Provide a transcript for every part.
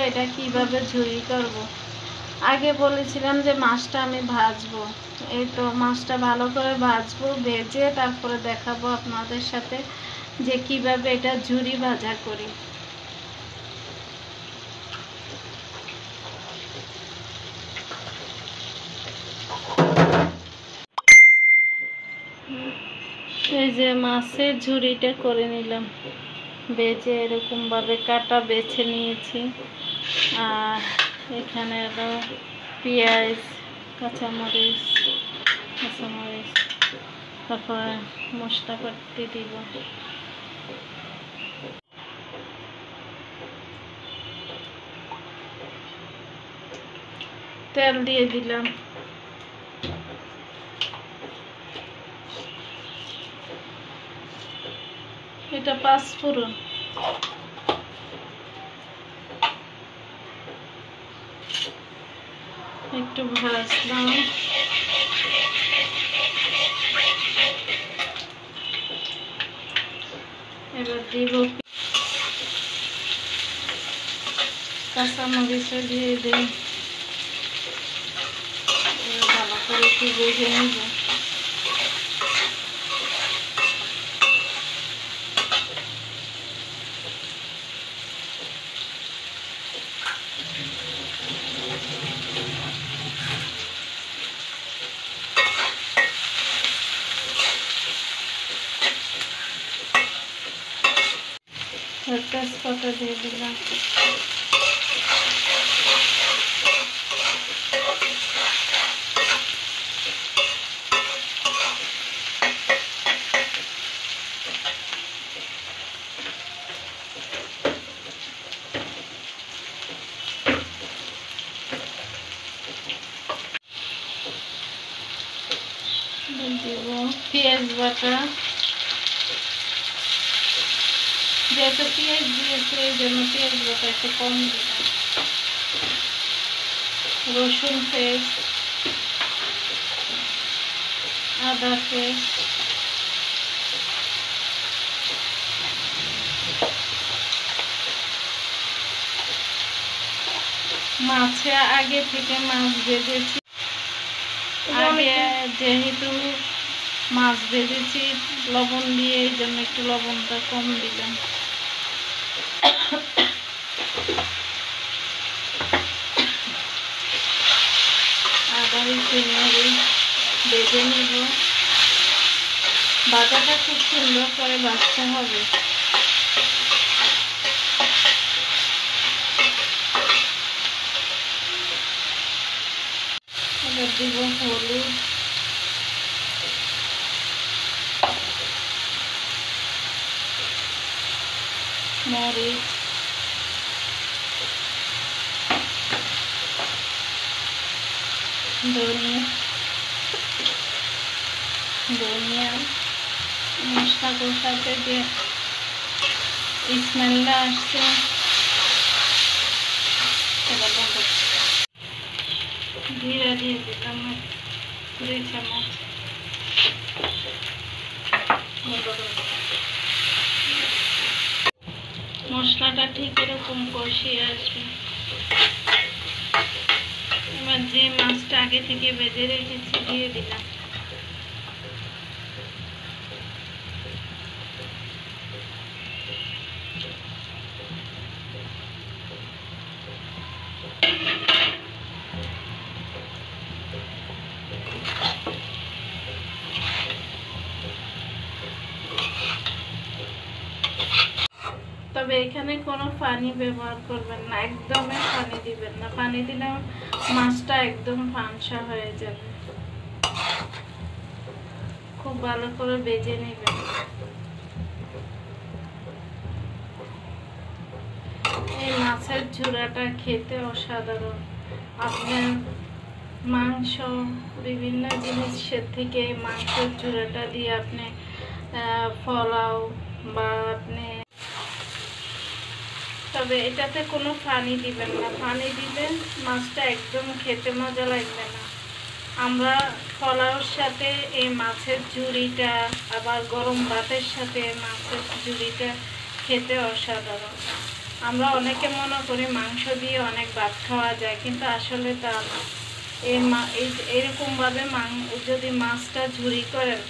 এটা কিভাবে ঝুরি করব। আগে বলেছিলাম যে মাছটা আমি ভাজবো, এই তো মাছটা ভালো করে ভাজবো, ভেজে তারপরে দেখাবো আপনাদের সাথে যে কিভাবে এটা ঝুরি ভাজা করি। এই যে মাছের ঝুরিটা করে নিলাম, বেছে এরকমভাবে কাটা বেছে নিয়েছি। আর এখানে হলো পেঁয়াজ, কাঁচামরিচ, তারপরে মশলা পাতি দিব। তেল দিয়ে দিলাম, এটা 5 ফোড়ন, একটু ভাজলাম। এবার দিব কাঁচামরিচও দিয়ে দিই, ভালো করে একটু ভেজে নিব। তেজপাতা দিয়ে দিলাম, দিব পেঁয়াজ বাটা। যেহেতু পেঁয়াজ দিয়েছে এই জন্য পেঁয়াজ বাটা একটু কম দিলাম। রসুন পেস্ট, আদা পেস্ট, মাছে আগে থেকে মাছ ভেজেছি, আগে যেহেতু মাছ ভেজেছি লবণ দিয়ে, এই জন্য একটু লবণটা কম দিলাম। আদা ভেজে নেব, ভাজাটা খুব সুন্দর করে ভাজতে হবে। এবার দিব হলুদ, মরিচ, ধনিয়া। মশলা কষাতে যে স্মেলটা আসছে, জিরা দিয়ে দিলাম 2 চামচ। মশলাটা ঠিক এরকম কষিয়ে আসবে। এবার যে মাছটা আগে থেকে ভেজে রেখেছি দিয়ে দিলাম। তবে এখানে কোনো পানি ব্যবহার করবেন না, একদমই পানি দিবেন না। পানি দিলে মাছটা একদম ফাঁসা হয়ে যাবে। খুব ভালো করে ভেজে নেবেন। এই মাছের ঝুরাটা খেতে অসাধারণ। আপনার মাংস বিভিন্ন জিনিসের থেকে মাংসের ঝুরাটা দিয়ে আপনি পোলাও বা আপনি, তবে এটাতে কোনো পানি দিবেন না। পানি দিলে মাছটা একদম খেতে মজা লাগবে না। আমরা পোলাওর সাথে এই মাছের ঝুরিটা, আবার গরম ভাতের সাথে মাছের ঝুরিটা খেতে অসাধারণ। আমরা অনেকে মনে করি মাংস দিয়ে অনেক ভাত খাওয়া যায়, কিন্তু আসলে তা না। এরকমভাবে যদি মাছটা ঝুরি করেন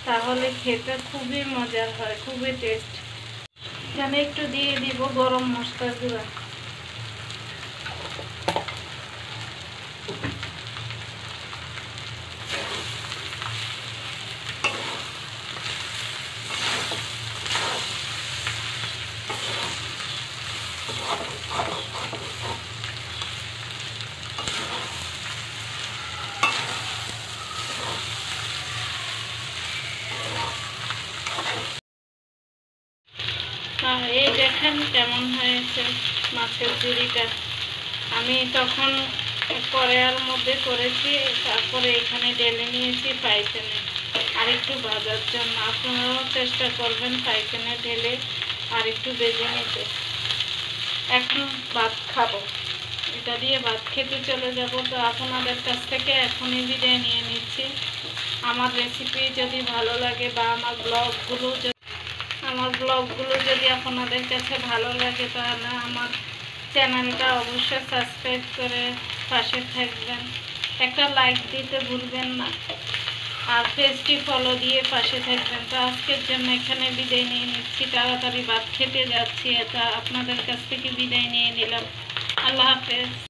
তাহলে খেতে খুবই মজার হয়, খুবই টেস্ট। এখানে একটু দিয়ে দিব গরম মশলার গুঁড়া। এই দেখেন কেমন হয়েছে মাছের ঝুড়িটা। আমি তখন কড়াইয়ের মধ্যে করেছি, তারপরে এখানে ঢেলে নিয়েছি ফ্রাই প্যানে আর একটু ভাজার জন্য। আপনারাও চেষ্টা করবেন ফ্রাই প্যানে ঢেলে আর একটু ভেজে নিতে। এখন ভাত খাবো, এটা দিয়ে ভাত খেতে চলে যাব। তো আপনাদের কাছ থেকে এখনই বিদায় নিয়ে নিচ্ছি। আমার রেসিপি যদি ভালো লাগে বা আমার ব্লগগুলো যদি আপনাদের কাছে ভালো লাগে, তাহলে আমার চ্যানেলটা অবশ্যই সাবস্ক্রাইব করে পাশে থাকবেন। একটা লাইক দিতে ভুলবেন না, আর পেজটি ফলো দিয়ে পাশে থাকবেন। তো আজকের জন্য এখানে বিদায় নিয়ে নিচ্ছি, তাড়াতাড়ি ভাত খেতে যাচ্ছি। এটা আপনাদের কাছ থেকে বিদায় নিয়ে নিলাম। আল্লাহ হাফেজ।